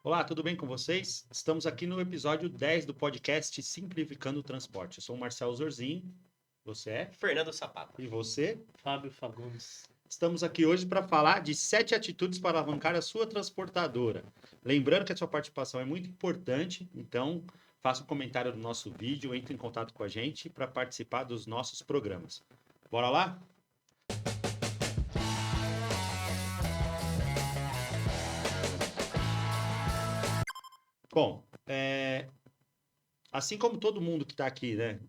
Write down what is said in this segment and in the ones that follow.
Olá, tudo bem com vocês? Estamos aqui no episódio 10 do podcast Simplificando o Transporte. Eu sou o Marcelo Zorzin, você é? Fernando Sapata. E você? Fábio Fagundes. Estamos aqui hoje para falar de 7 atitudes para alavancar a sua transportadora. Lembrando que a sua participação é muito importante, então faça um comentário no nosso vídeo, entre em contato com a gente para participar dos nossos programas. Bora lá? Bom, assim como todo mundo que está aqui, né?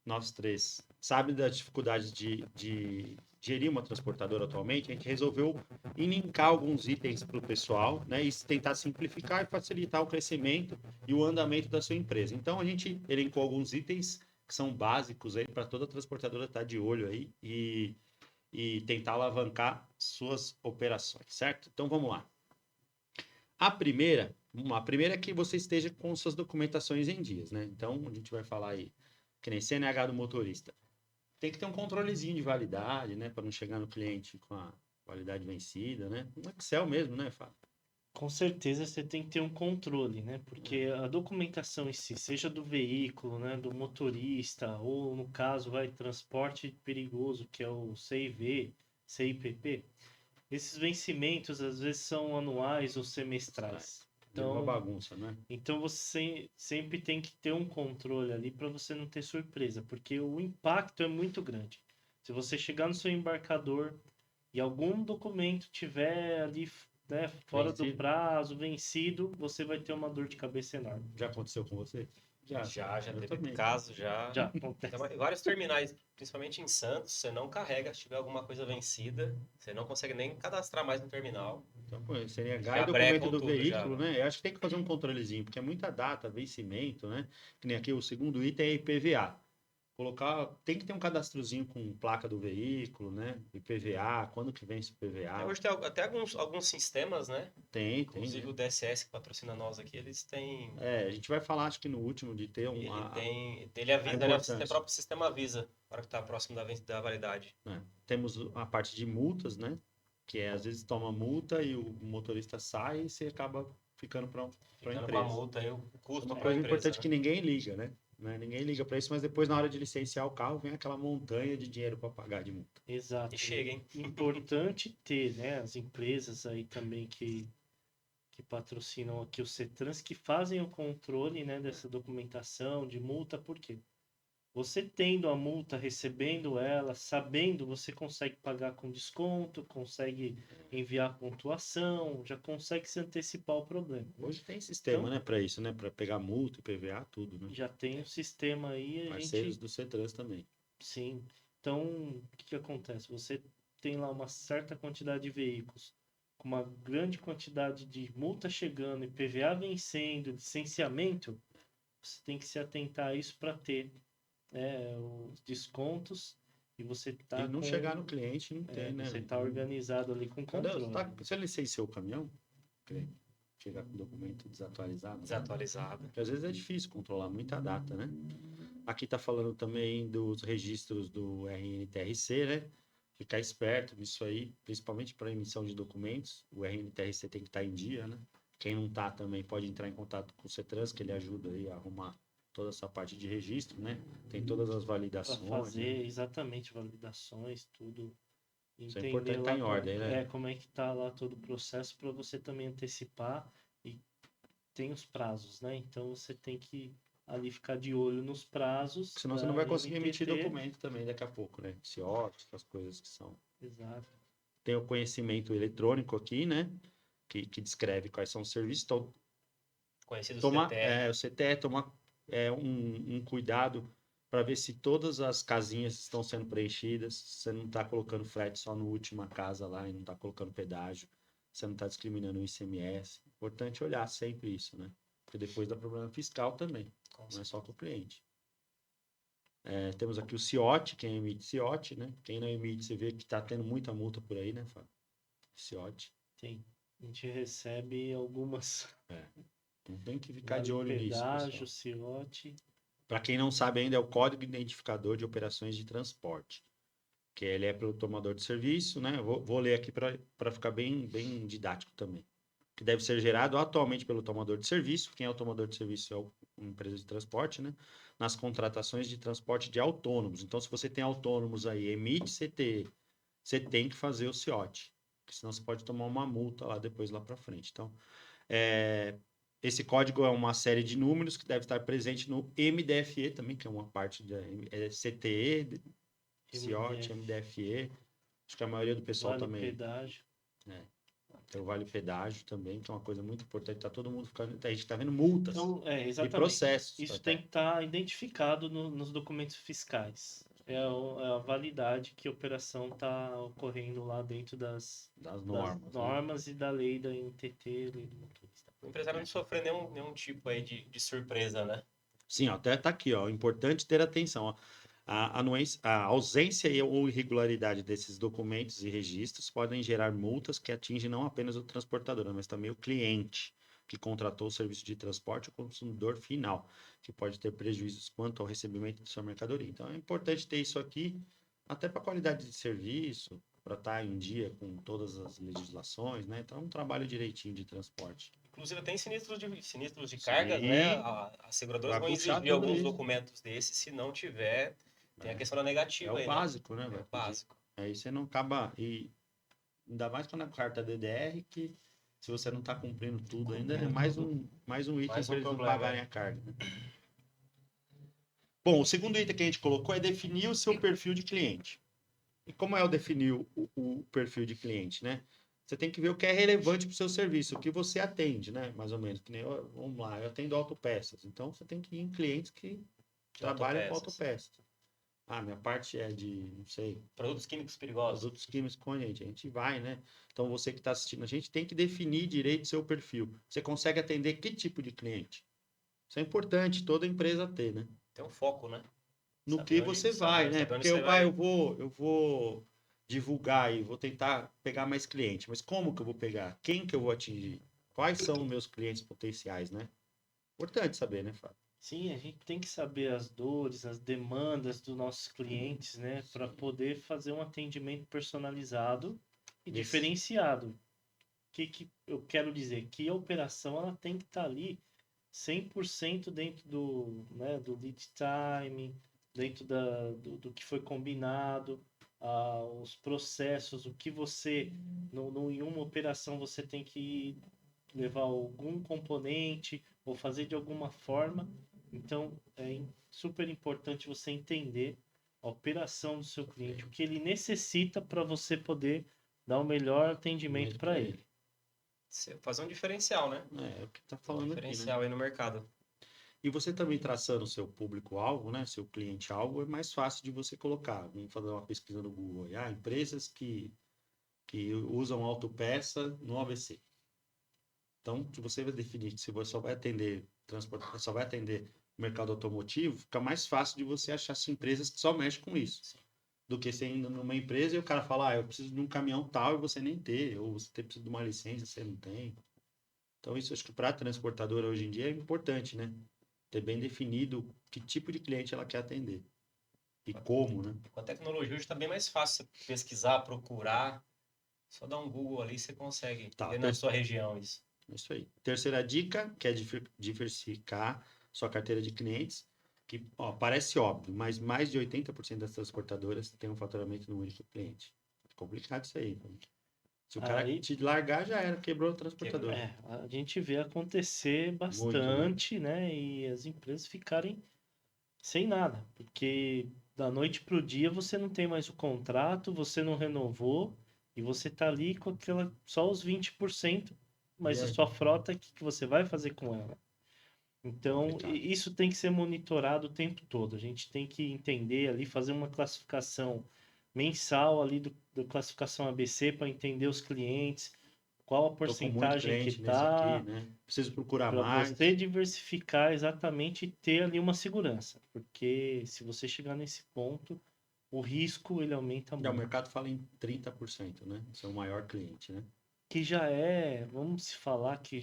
Nós três, sabe das dificuldades de gerir uma transportadora atualmente, a gente resolveu linkar alguns itens para o pessoal, né? E tentar simplificar e facilitar o crescimento e o andamento da sua empresa. Então, a gente elencou alguns itens que são básicos aí para toda transportadora estar de olho aí e tentar alavancar suas operações, certo? Então, vamos lá. A primeira é que você esteja com suas documentações em dias, né? Então, a gente vai falar aí, que nem CNH do motorista. Tem que ter um controlezinho de validade, né? Para não chegar no cliente com a validade vencida, né? Um Excel mesmo, né, Fábio? Com certeza você tem que ter um controle, né? Porque a documentação em si, seja do veículo, né, do motorista, ou no caso, transporte perigoso, que é o CIV, CIPP, esses vencimentos às vezes são anuais ou semestrais. Vira uma bagunça, né? Então você sempre tem que ter um controle ali para você não ter surpresa, porque o impacto é muito grande. Se você chegar no seu embarcador e algum documento tiver ali, né, fora do prazo, vencido, você vai ter uma dor de cabeça enorme. Já aconteceu com você? Já Eu teve também. caso, já. Já acontece. Tem vários terminais, principalmente em Santos, você não carrega se tiver alguma coisa vencida, você não consegue nem cadastrar mais no terminal. Então, pô, CNH Já e documento brecam do tudo, veículo, já. né? Eu acho que tem que fazer um controlezinho, porque é muita data, vencimento, né? Que nem aqui o segundo item é IPVA. Tem que ter um cadastrozinho com placa do veículo, né? IPVA, quando que vence o IPVA? Hoje tem até alguns sistemas, né? Tem, Inclusive né? o DSS que patrocina nós aqui, eles têm. A gente vai falar, acho que no último, de ter Ele avisa, importância. o próprio sistema avisa na hora que está próximo da validade. Temos a parte de multas, né? Que às vezes toma multa e o motorista sai e você acaba ficando para a Ficando empresa. com a multa e o custo Uma para a coisa empresa. importante que ninguém liga, né? Ninguém liga para isso, mas depois na hora de licenciar o carro vem aquela montanha de dinheiro para pagar de multa. Exato. E chega, hein? Importante ter, né, as empresas aí também que patrocinam aqui o CETRANS, que fazem o controle, né, dessa documentação de multa, por quê? Você tendo a multa, recebendo ela, sabendo, você consegue pagar com desconto, consegue enviar pontuação, já consegue se antecipar o problema. Hoje tem sistema, Então, né, para isso, né, para pegar multa, IPVA, tudo, né? já tem um sistema aí, Parceiros do CETRANS também. Sim. Então, o que acontece? Você tem lá uma certa quantidade de veículos, com uma grande quantidade de multa chegando, IPVA vencendo, licenciamento, você tem que se atentar a isso para ter os descontos e você tá E não chegar no cliente, não tem, né? Você tá organizado ali com controle. Você licenciou o caminhão? Chegar com o documento desatualizado? Desatualizado. Porque às vezes é difícil controlar muita data, né? Aqui tá falando também dos registros do RNTRC, né? Ficar esperto nisso aí, principalmente para emissão de documentos. O RNTRC tem que estar em dia, né? Quem não tá também pode entrar em contato com o CETRANS, que ele ajuda aí a arrumar toda essa parte de registro, né? Tem todas as validações. Para fazer né? exatamente validações, tudo. Isso é Entender importante estar lá em ordem, né? como é que tá lá todo o processo para você também antecipar e tem os prazos, né? Então você tem que ali ficar de olho nos prazos. Senão você não vai conseguir emitir documento também daqui a pouco, né? CIOPS, essas coisas que são. Exato. Tem o conhecimento eletrônico aqui, né? Que descreve quais são os serviços. Então, Conhecido o CTE toma um cuidado para ver se todas as casinhas estão sendo preenchidas, você não está colocando frete só na última casa lá e não está colocando pedágio, você não está discriminando o ICMS. Importante olhar sempre isso, né? Porque depois dá problema fiscal também, não é só com o cliente. Temos aqui o CIOT, quem emite CIOT, né? Quem não emite, você vê que está tendo muita multa por aí, né, Fábio? CIOT. Tem. A gente recebe algumas. Então tem que ficar de olho nisso, pedágio, pessoal. CIOT. Para quem não sabe ainda, é o Código Identificador de Operações de Transporte, que ele é para o tomador de serviço, né? Vou ler aqui para ficar bem didático também. que deve ser gerado atualmente pelo tomador de serviço. Quem é o tomador de serviço é uma empresa de transporte, né? Nas contratações de transporte de autônomos. Então, se você tem autônomos aí, emite CTE, você tem que fazer o CIOT, porque senão você pode tomar uma multa lá depois, lá para frente. Então, esse código é uma série de números que deve estar presente no MDFE também, que é uma parte da CTE, CIOT, MDFE. Acho que a maioria do pessoal Vale também. pedágio. Tem o Vale Pedágio também, que é uma coisa muito importante. Tá todo mundo ficando. A gente está vendo multas Então, e exatamente. processos. Isso até. tem que estar identificado nos documentos fiscais. É a validade que a operação está ocorrendo lá dentro das normas. Né? normas e da lei da NTT, lei do motorista. O empresário não sofre nenhum tipo aí de surpresa, né? Sim, ó, até tá aqui, ó. Importante ter atenção. Ó. A ausência ou irregularidade desses documentos e registros podem gerar multas que atingem não apenas o transportador, mas também o cliente que contratou o serviço de transporte, o consumidor final, que pode ter prejuízos quanto ao recebimento de sua mercadoria. Então é importante ter isso aqui, até para a qualidade de serviço, para estar em dia com todas as legislações, né? Então é um trabalho direitinho de transporte. Inclusive, tem sinistros de cargas, né? As seguradoras Vai vão puxar exigir tudo alguns isso. documentos desses, se não tiver, tem a questão da negativa É o aí, básico, né? né? É Vai o pedir. básico. Aí você não acaba. E ainda mais quando a carta DDR, que se você não está cumprindo tudo ainda, é mais um item Mais para um eles não problema, pagarem a carga. Né? Bom, o segundo item que a gente colocou é definir o seu perfil de cliente. E como é o definir o perfil de cliente, né? Você tem que ver o que é relevante para o seu serviço, o que você atende, né? Mais ou menos. Que nem vamos lá, eu atendo autopeças. Então você tem que ir em clientes que trabalham com autopeças. Ah, minha parte é de, não sei, Produtos químicos perigosos. produtos químicos com a gente vai, né? Então você que está assistindo, a gente tem que definir direito o seu perfil. Você consegue atender que tipo de cliente? Isso é importante, toda empresa ter, né? Tem um foco, né? No Saber que onde- você saber- vai, né? saber onde Porque você vai. eu vou divulgar e vou tentar pegar mais cliente, mas como que eu vou pegar? Quem que eu vou atingir? Quais são os meus clientes potenciais, né? Importante saber, né, Fábio? Sim, a gente tem que saber as dores, as demandas dos nossos clientes, né, para poder fazer um atendimento personalizado e Nesse- diferenciado. O que eu quero dizer? Que a operação ela tem que estar ali 100% dentro do lead time, dentro do que foi combinado, os processos, o que você, em uma operação, você tem que levar algum componente ou fazer de alguma forma. Então, é super importante você entender a operação do seu cliente, o que ele necessita para você poder dar o melhor atendimento para ele. Fazer um diferencial, né? É o que está falando aqui, né? Diferencial aí no mercado. E você também traçando o seu público-alvo, né? Seu cliente-alvo, é mais fácil de você colocar. Vamos fazer uma pesquisa no Google. Empresas que usam autopeça no AVC. Então, se você vai definir que se você só vai atender transporte, só vai atender o mercado automotivo, fica mais fácil de você achar as empresas que só mexem com isso. Sim. Do que você indo numa empresa e o cara fala, eu preciso de um caminhão tal e você nem ter, ou você precisa de uma licença e você não tem. Então, isso acho que para a transportadora hoje em dia é importante, né? Ter bem definido que tipo de cliente ela quer atender. E como, né? Com a tecnologia hoje está bem mais fácil você pesquisar, procurar. Só dar um Google ali você consegue ver na sua região isso. Isso aí. Terceira dica, que é diversificar sua carteira de clientes, que parece óbvio, mas mais de 80% das transportadoras têm um faturamento no único cliente. É complicado isso aí. Se o cara te largar, já era, quebrou a transportadora. A gente vê acontecer bastante, né? E as empresas ficarem sem nada, porque da noite para o dia você não tem mais o contrato, você não renovou e você tá ali com só os 20%, mas a sua frota, o que você vai fazer com ela? Então, isso tem que ser monitorado o tempo todo. A gente tem que entender ali, fazer uma classificação mensal ali da classificação ABC para entender os clientes, qual a porcentagem que está, né? Preciso procurar para mais. você diversificar exatamente e ter ali uma segurança. Porque se você chegar nesse ponto, o risco ele aumenta muito. O mercado fala em 30%, né? Esse é o maior cliente, né? Que já é, vamos se falar que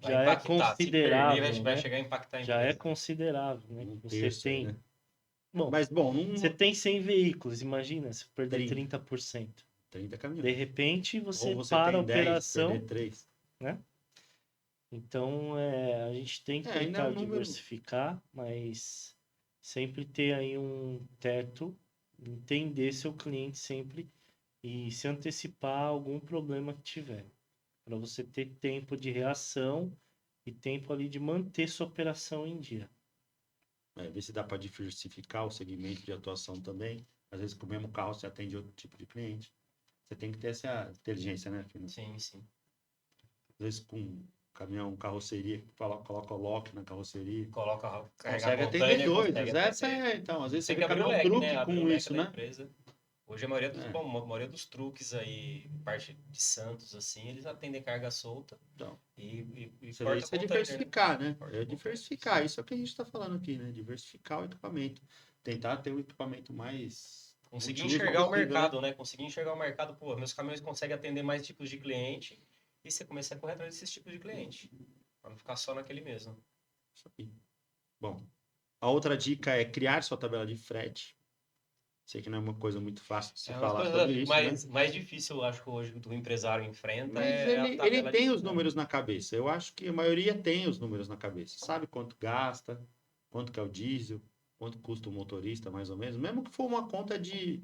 Vai já é impactar, considerável, se perder, vai né? chegar a impactar a Já empresa. é considerável, né? Você tem... Aí, né? Bom, mas, você tem 100 veículos, imagina se perder 30%. 30%. 30 caminhões. De repente, você Ou você para a tem 10, operação, perder 3. né? Então, a gente tem que Ainda é tentar um número. diversificar, mas sempre ter aí um teto, entender seu cliente sempre e se antecipar a algum problema que tiver, para você ter tempo de reação e tempo ali de manter sua operação em dia. Ver se dá para diversificar o segmento de atuação também. Às vezes, com o mesmo carro, você atende outro tipo de cliente. Você tem que ter essa inteligência, né, filho? Sim, sim. Às vezes, com caminhão, carroceria, coloca o lock na carroceria. Carregar Consegue atender container, dois. consegue Essa atender. então, às vezes você Tem vê que abrir o caminhão leque, né? truque Abrir o com leque isso, da né? empresa. Hoje a maioria É, bom, a maioria dos truques aí, parte de Santos, assim, eles atendem carga solta então, e você vê, porta isso é container, né? diversificar, né? Porta É container. diversificar, isso é o que a gente está falando aqui, né? Diversificar o equipamento. Tentar ter um equipamento mais Conseguir multiuso enxergar o possível, né? mercado, né? Conseguir enxergar o mercado, pô, meus caminhões conseguem atender mais tipos de cliente e você começa a correr atrás desses tipos de cliente. Pra não ficar só naquele mesmo. Isso aí. Bom, a outra dica é criar sua tabela de frete. Sei que não é uma coisa muito fácil de se É uma das falar coisas sobre isso, né? mais difíceis, eu acho, que hoje do empresário enfrenta Mas é a ele tabela de tem os frete. números na cabeça. Eu acho que a maioria tem os números na cabeça. Sabe quanto gasta, quanto que é o diesel, quanto custa o motorista, mais ou menos. Mesmo que for uma conta de.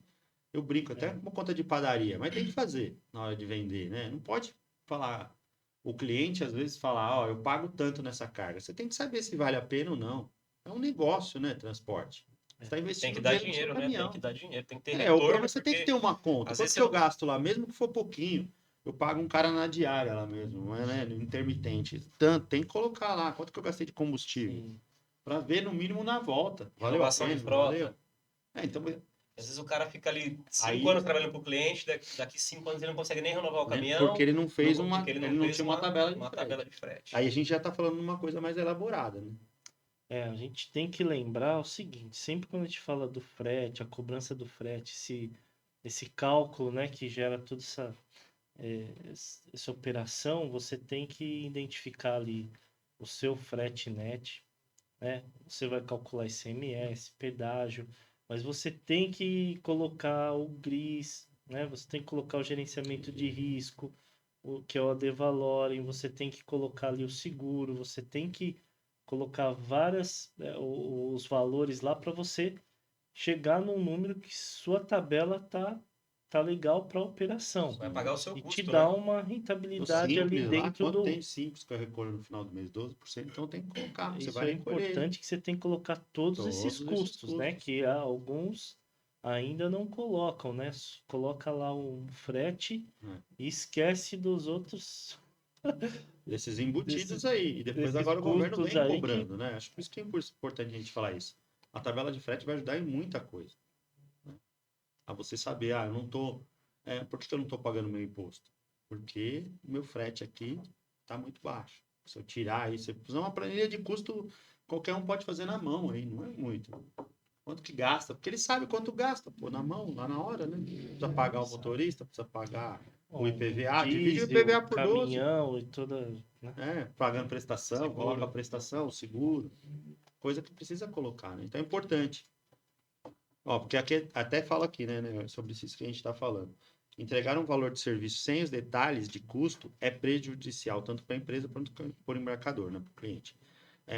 Eu brinco até É. com uma conta de padaria, mas tem que fazer na hora de vender, né? Não pode falar. O cliente às vezes fala, ó, eu pago tanto nessa carga. Você tem que saber se vale a pena ou não. É um negócio, né? Transporte. Você está E tem que investindo dar dinheiro no seu dinheiro, né? Tem que caminhão. dar dinheiro, tem que ter O retorno, problema você tem que porque ter uma conta. às Quanto vezes que você eu não. gasto lá, mesmo que for pouquinho, eu pago um cara na diária lá mesmo, não é, né? No intermitente. Tanto, tem que colocar lá quanto que eu gastei de combustível. Sim. Para ver no mínimo na volta. Valeu a Renovação de pena? Não valeu? frota. Então, Às vezes o cara fica ali 5 anos aí, trabalhando para o cliente, daqui 5 anos ele não consegue nem renovar o né? Porque caminhão, ele não fez uma, porque ele ele não não fez tinha uma tabela de uma tabela frete. de frete. Aí a gente já está falando de uma coisa mais elaborada, né? A gente tem que lembrar o seguinte, sempre quando a gente fala do frete, a cobrança do frete, esse cálculo, né, que gera toda essa operação, você tem que identificar ali o seu frete net, né? Você vai calcular ICMS, pedágio, mas você tem que colocar o GRIS, né? Você tem que colocar o gerenciamento de risco, o que é o AD Valorem, você tem que colocar ali o seguro, você tem que colocar os valores lá para você chegar num número que sua tabela tá legal para operação Vai pagar o seu e te custo, dá né? uma O rentabilidade ali simples lá, dentro quanto do. tem simples que eu recolho no final do mês? 12%, então tem que colocar. Você Isso vai é recolher importante que você tem que colocar todos esses todos esses custos, né? custos. Que alguns ainda não colocam, né? Coloca lá um frete Né? e esquece dos outros Desses embutidos desses, aí. E depois desses agora o governo custos vem aí que cobrando, né? Acho que por isso que é importante a gente falar isso. A tabela de frete vai ajudar em muita coisa. Né? A você saber, eu não tô. Por que eu não estou pagando meu imposto? Porque o meu frete aqui está muito baixo. Se eu tirar aí, se eu fizer uma planilha de custo, qualquer um pode fazer na mão aí, não é muito. Quanto que gasta? Porque ele sabe quanto gasta, pô, na mão, lá na hora, né? Precisa pagar o sabe, motorista, precisa pagar o bom, IPVA, divide o diesel, IPVA por 12. caminhão e toda, né? Pagando prestação, coloca a Seguro. prestação, o seguro, coisa que precisa colocar, né? Então é importante. Ó, porque aqui até fala aqui, né, sobre isso que a gente está falando. Entregar um valor de serviço sem os detalhes de custo é prejudicial tanto para a empresa quanto para o embarcador, né, para o cliente.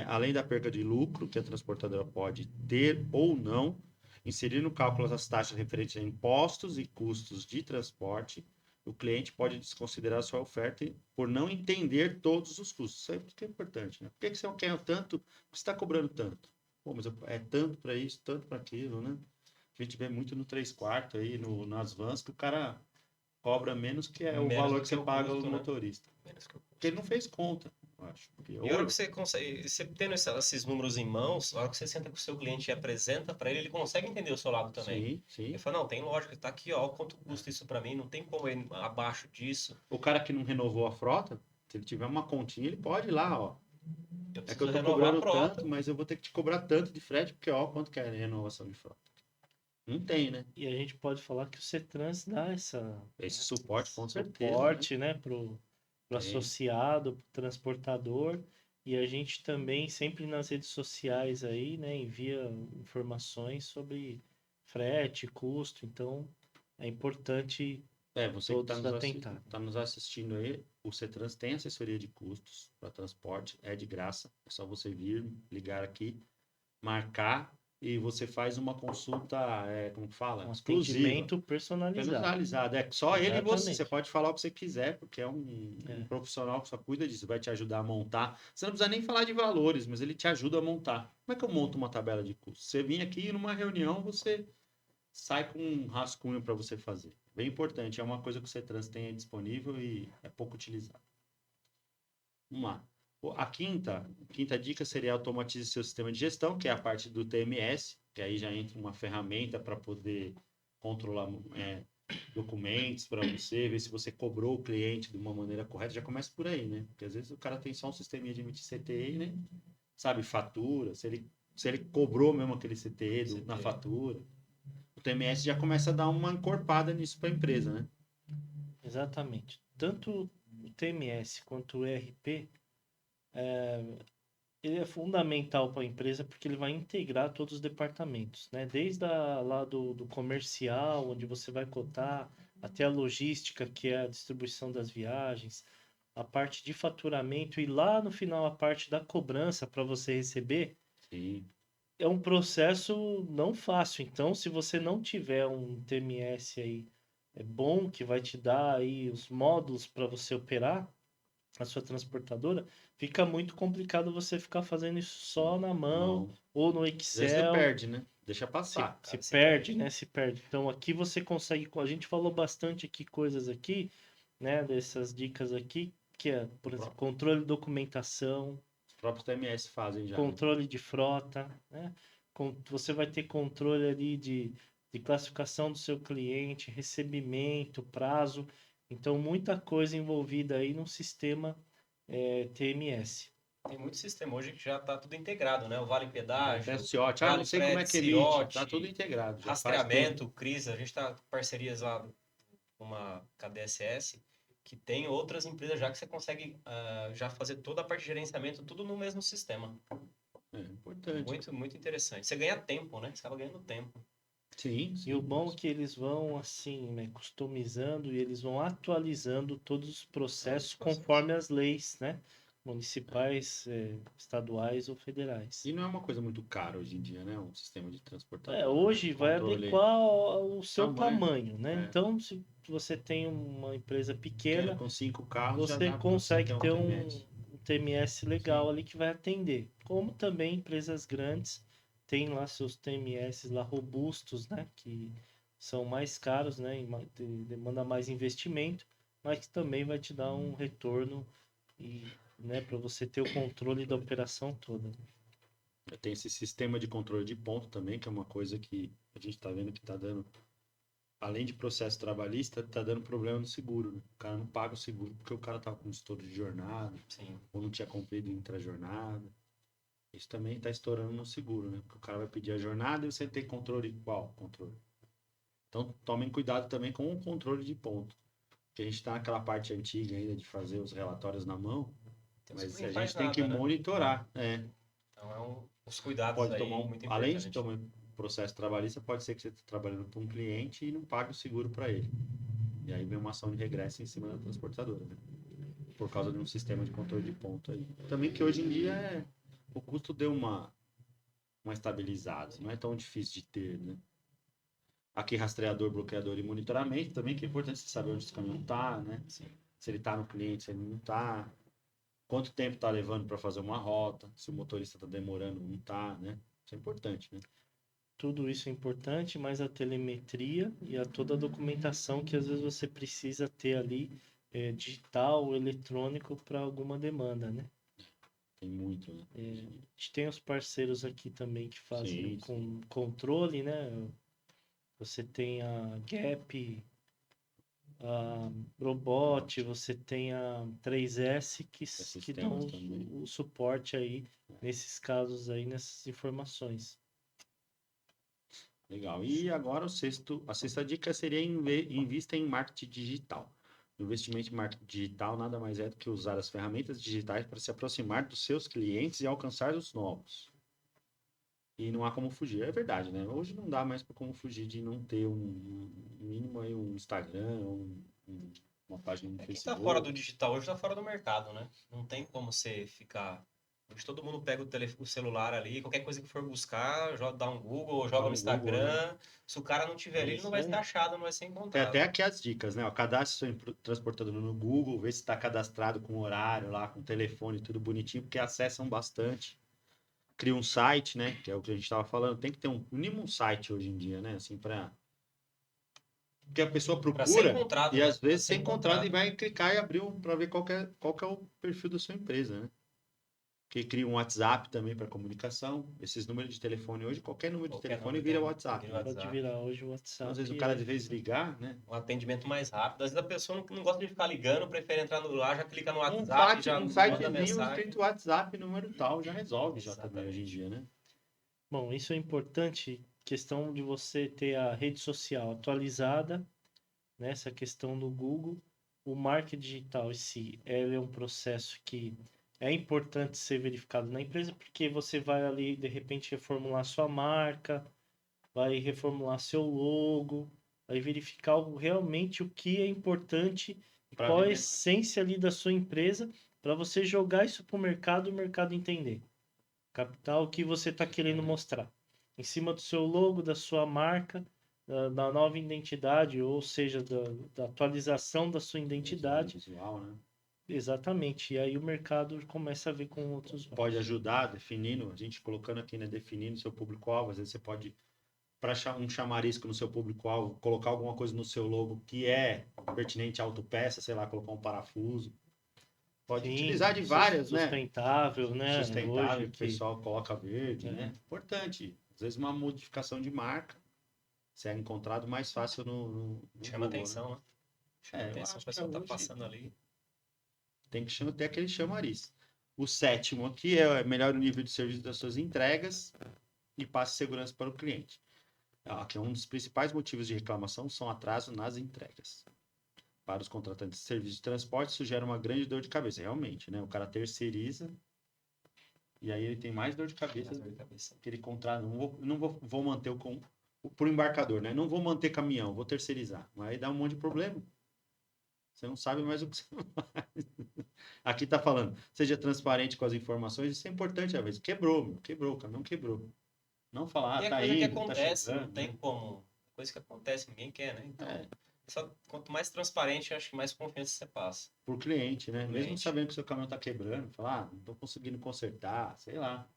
Além da perda de lucro que a transportadora pode ter ou não, inserir no cálculo as taxas referentes a impostos e custos de transporte, o cliente pode desconsiderar sua oferta por não entender todos os custos. Isso é importante, né? Por que você não quer tanto? Por que você está cobrando tanto? Pô, mas é tanto para isso, tanto para aquilo, né? A gente vê muito no 3/4 aí, nas vans, que o cara cobra menos que é o Menos valor do que que você o paga ao custo, né? motorista. Menos que o Porque ele custo. não fez conta, eu acho. Porque, E a hora que você consegue, você tendo esses números em mãos, a hora que você senta com o seu cliente e apresenta para ele, ele consegue entender o seu lado também. sim, sim. Ele fala, não, tem lógica, tá aqui, ó, quanto custa isso para mim, não tem como ir abaixo disso. O cara que não renovou a frota, se ele tiver uma continha, ele pode ir lá, ó. Eu É que eu preciso tô renovar a cobrando tanto, frota. mas eu vou ter que te cobrar tanto de frete, porque ó, quanto que é a renovação de frota. Não tem, né? E a gente pode falar que o CETRANS dá Esse suporte, com certeza, né? suporte, né, pro Tem. associado, pro transportador, e a gente também sempre nas redes sociais aí, né, envia informações sobre frete, custo, então é importante Você que está todos atentaram. nos assistindo aí, o CETRANS tem assessoria de custos para transporte, é de graça, é só você vir, ligar aqui, marcar e você faz uma consulta, como que fala? Um Exclusiva, atendimento personalizado. personalizada. É só ele e você, Exatamente. você pode falar o que você quiser, porque é um É. profissional que só cuida disso, vai te ajudar a montar. Você não precisa nem falar de valores, mas ele te ajuda a montar. Como é que eu monto uma tabela de custos? Você vem aqui numa reunião, você sai com um rascunho para você fazer. Bem importante, é uma coisa que o CETRANS tem aí disponível e é pouco utilizado. Vamos lá. A quinta dica seria automatize seu sistema de gestão, que é a parte do TMS, que aí já entra uma ferramenta para poder controlar documentos para você, ver se você cobrou o cliente de uma maneira correta. Já começa por aí, né? Porque às vezes o cara tem só um sisteminha de emitir CTE, né? Sabe, fatura, se ele cobrou mesmo aquele CTE na fatura. O TMS já começa a dar uma encorpada nisso para a empresa, né? Exatamente. Tanto o TMS quanto o ERP, ele é fundamental para a empresa porque ele vai integrar todos os departamentos, né? Desde lá do comercial, onde você vai cotar, até a logística, que é a distribuição das viagens, a parte de faturamento e lá no final a parte da cobrança para você receber. Sim. É um processo não fácil. Então, se você não tiver um TMS aí bom, que vai te dar aí os módulos para você operar a sua transportadora, fica muito complicado você ficar fazendo isso só na mão Não. ou no Às vezes você Excel. perde, né? Deixa passar. Se Se perde, perde. né? Se perde. Então, aqui você consegue. A gente falou bastante aqui coisas aqui, né? Dessas dicas aqui, que é, por exemplo, controle de documentação, Os próprios TMS fazem já, né? controle de frota, né? Você vai ter controle ali de classificação do seu cliente, recebimento, prazo. Então, muita coisa envolvida aí no sistema TMS. Tem muito sistema hoje que já está tudo integrado, né? O Vale Até Pedágio, CIOT. Não Vale sei como é Frete, que emite. Tá tudo Ciote, integrado, já faz tudo. rastreamento, CRISA. A gente está com parcerias lá com uma KDSS que tem outras empresas já que você consegue já fazer toda a parte de gerenciamento, tudo no mesmo sistema. É importante. Muito, muito interessante. Você ganha tempo, né? Você acaba ganhando tempo. Sim, E o sim. bom é que eles vão assim, né, customizando e eles vão atualizando todos os processos conforme as leis, né, municipais, estaduais ou federais. E não é uma coisa muito cara hoje em dia, né? Um sistema de transportador. Hoje vai Controle, adequar ao seu tamanho. tamanho, né? Então, se você tem uma empresa Pequeno, pequena, com 5 carros, já você dá para você consegue ter um ter um TMS. TMS legal Sim. ali que vai atender. Como também empresas grandes têm lá seus TMS lá robustos, né? Que são mais caros, né? E demanda mais investimento, mas que também vai te dar um retorno e, né, para você ter o controle da operação toda. Tem esse sistema de controle de ponto também, que é uma coisa que a gente está vendo que está dando, além de processo trabalhista, está dando problema no seguro, né? O cara não paga o seguro porque o cara estava com estouro de jornada, Sim. ou não tinha cumprido intra-jornada. Isso também está estourando no seguro, né? Porque o cara vai pedir a jornada e você tem controle qual? Controle. Então, tomem cuidado também com o controle de ponto. Porque a gente está naquela parte antiga ainda de fazer os relatórios na mão, mas Ninguém a faz gente tem que nada, né? monitorar. Então, os cuidados Pode tomar aí muito além de importante. tomar um processo trabalhista, pode ser que você esteja trabalhando para um cliente e não pague o seguro para ele. E aí vem uma ação de regresso em cima da transportadora, né? Por causa de um sistema de controle de ponto aí. Também que hoje em dia o custo deu uma estabilizada, não é tão difícil de ter, né? Aqui rastreador, bloqueador e monitoramento também, que é importante você saber onde esse caminhão está, né? Sim. Se ele está no cliente, se ele não está. Quanto tempo está levando para fazer uma rota, se o motorista está demorando, não está, né? Isso é importante, né? Tudo isso é importante, mas a telemetria e toda a documentação que às vezes você precisa ter ali, digital ou eletrônico para alguma demanda, né? Tem muito, né? A gente tem os parceiros aqui também que fazem Sim, com controle, né? Você tem a Gap, a Robot, você tem a 3S que dão sistemas também. o suporte aí nesses casos aí, nessas informações. Legal. E agora a sexta dica seria invista em marketing digital. O investimento em marketing digital nada mais é do que usar as ferramentas digitais para se aproximar dos seus clientes e alcançar os novos. E não há como fugir. É verdade, né? Hoje não dá mais para como fugir de não ter um mínimo aí um Instagram, uma página no Quem tá fora do Facebook. digital hoje tá fora do mercado, né? Não tem como você ficar. Hoje todo mundo pega o celular ali, qualquer coisa que for buscar, dá um Google, ou Dá joga no um Google, né? Instagram. Se o cara não tiver É ali, ele não isso vai ser aí. achado, não vai ser Tem até encontrado. aqui as dicas, né? Ó, cadastre seu transportador no Google, vê se está cadastrado com horário lá, com telefone, tudo bonitinho, porque acessam bastante. Cria um site, né? Que é o que a gente estava falando. Tem que ter um mínimo um site hoje em dia, né? Assim, para que a pessoa Para ser procura encontrado, e né? às Para vezes ser ser encontrado e encontrado. vai clicar e abrir para ver qual que é o perfil da sua empresa, né? Que cria um WhatsApp também para comunicação. Esses números de telefone hoje, qualquer número de Qualquer telefone nome vira tem, WhatsApp, vira né? Pode WhatsApp. virar hoje o Então, às vezes o WhatsApp. cara de vez ligar, né? Um atendimento mais rápido. Às vezes a pessoa não gosta de ficar ligando, prefere entrar no lá, já clica no Um WhatsApp, site, já um manda sitezinho mensagem. escrito WhatsApp, número tal, já resolve já também hoje em Exatamente. dia, né? Bom, isso é importante, questão de você ter a rede social atualizada, né? Essa questão do Google. O marketing digital em si, ele é um processo que é importante ser verificado na empresa, porque você vai ali, de repente, reformular sua marca, vai reformular seu logo, vai verificar realmente o que é importante e Para qual é a vender mais. essência ali da sua empresa para você jogar isso para o mercado e o mercado entender. Captar o que você está querendo Uhum. mostrar. Em cima do seu logo, da sua marca, da nova identidade, ou seja, da atualização da sua identidade. Visual, né? Exatamente. E aí o mercado começa a ver com outros Pode olhos. ajudar definindo, a gente colocando aqui, né? Definindo seu público-alvo. Às vezes você pode, para um chamarisco no seu público-alvo, colocar alguma coisa no seu logo que é pertinente à autopeça, sei lá, colocar um parafuso. Pode Sim, utilizar de várias, né? sustentável, né? Sustentável, Hoje que o que pessoal coloca verde, é, né? Importante. Às vezes uma modificação de marca, você é encontrado mais fácil no Chama Google, né? atenção, né? Chama Eu atenção, a acho que pessoa tá hoje passando ali. tem que ter aquele chamariz. O sétimo aqui é melhor o nível de serviço das suas entregas e passe segurança para o cliente. Aqui é um dos principais motivos de reclamação são atraso nas entregas. Para os contratantes de serviço de transporte, isso gera uma grande dor de cabeça, realmente, né? O cara terceiriza e aí ele tem mais dor de cabeça Mais dor de cabeça. que ele contrata. Vou manter pro embarcador, né? Não vou manter caminhão, vou terceirizar. Aí dá um monte de problema. Você não sabe mais o que você faz. Aqui tá falando, seja transparente com as informações, isso é importante às vezes. Quebrou, o caminhão quebrou. Não falar, E é tá coisa que indo, tá acontece, não chegando, tem né? como. Coisa que acontece, ninguém quer, né? É, Então, quanto mais transparente, eu acho que mais confiança você passa por cliente, né? pro Mesmo cliente. sabendo que o seu caminhão tá quebrando, falar, não tô conseguindo consertar, sei lá.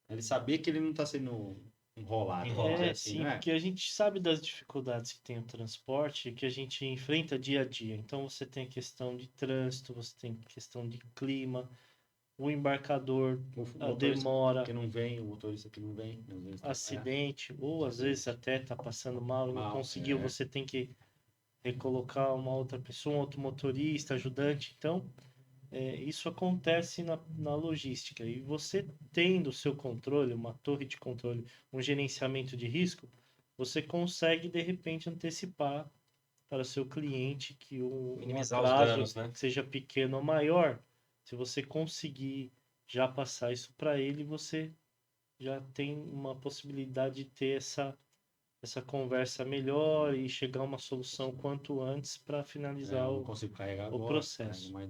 Ele saber que ele não tá sendo enrolado, vamos dizer é assim, sim, né? porque a gente sabe das dificuldades que tem o transporte, que a gente enfrenta dia a dia. Então você tem questão de trânsito, você tem questão de clima, o embarcador, O a motorista demora, que não vem, o motorista que não vem, às vezes trabalhar. acidente, ou às vezes Acidente. até tá passando mal e não Mal, conseguiu, você tem que recolocar uma outra pessoa, um outro motorista, ajudante. Então, isso acontece na logística. E você tendo o seu controle, uma torre de controle, um gerenciamento de risco, você consegue, de repente, antecipar para o seu cliente que um Minimizar os atraso, danos, né? que seja pequeno ou maior, se você conseguir já passar isso para ele, você já tem uma possibilidade de ter essa conversa melhor e chegar a uma solução quanto antes para finalizar Eu não consigo carregar o agora, carrego processo. mais,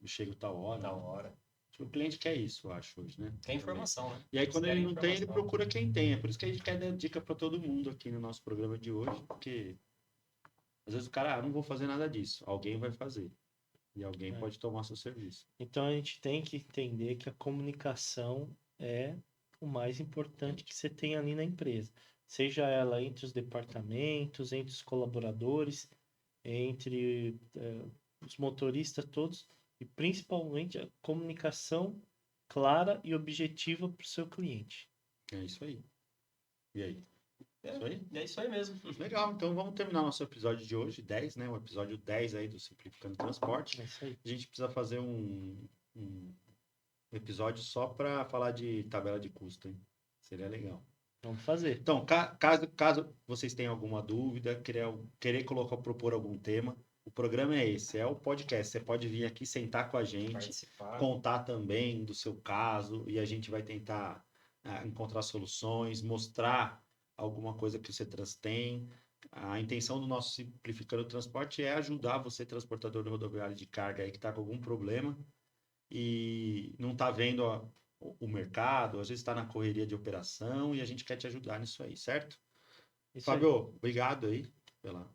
chego tal hora, Da né? hora. Acho que o cliente quer isso, eu acho, hoje, né? Quer Também. informação, né? E aí, Eles quando ele querem não tem, ele informação. procura quem tem. É por isso que a gente quer dar dica para todo mundo aqui no nosso programa de hoje, porque às vezes o cara, não vou fazer nada disso. Alguém vai fazer. E alguém É. pode tomar seu serviço. Então a gente tem que entender que a comunicação é o mais importante que você tem ali na empresa. Seja ela entre os departamentos, entre os colaboradores, entre os motoristas todos, e principalmente a comunicação clara e objetiva para o seu cliente. É isso aí. E aí? Isso aí? É isso aí mesmo. Legal, então vamos terminar nosso episódio de hoje, 10, né? O episódio 10 aí do Simplificando Transporte. É isso aí. A gente precisa fazer um episódio só para falar de tabela de custo, hein? Seria legal. Vamos fazer. Então, caso vocês tenham alguma dúvida, querer propor algum tema, o programa é esse, é o podcast. Você pode vir aqui sentar com a gente, Participar. contar também do seu caso e a gente vai tentar encontrar soluções, mostrar alguma coisa que o CETRANS tem. A intenção do nosso Simplificando o Transporte é ajudar você, transportador rodoviário de carga aí que está com algum problema e não está vendo o mercado, às vezes está na correria de operação e a gente quer te ajudar nisso aí, certo? Isso aí. Fábio, obrigado aí pelo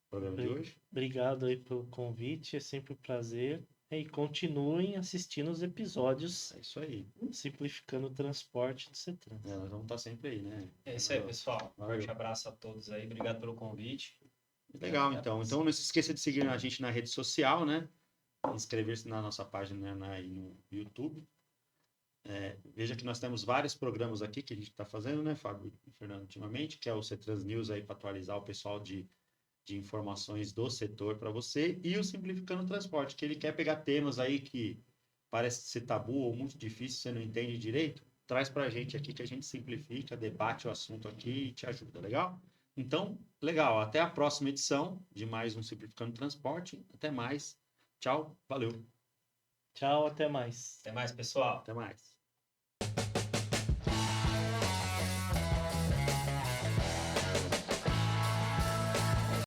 programa de hoje. Obrigado aí pelo convite, é sempre um prazer. E continuem assistindo os episódios É isso aí. Simplificando o Transporte do CETRANS. Nós vamos estar sempre aí, né? É isso aí, pessoal. Valeu. Forte abraço a todos aí. Obrigado pelo convite. Legal, Até a então. próxima. Então não se esqueça de seguir a gente na rede social, né? Inscrever-se na nossa página aí no YouTube. Veja que nós temos vários programas aqui que a gente está fazendo, né, Fábio e Fernando, ultimamente, que é o CETRANS News aí para atualizar o pessoal de informações do setor para você, e o Simplificando o Transporte, que ele quer pegar temas aí que parece ser tabu ou muito difícil, você não entende direito, traz para a gente aqui que a gente simplifica, debate o assunto aqui e te ajuda, legal? Então, legal, até a próxima edição de mais um Simplificando o Transporte. Até mais. Tchau, valeu. Tchau, até mais. Até mais, pessoal. Até mais.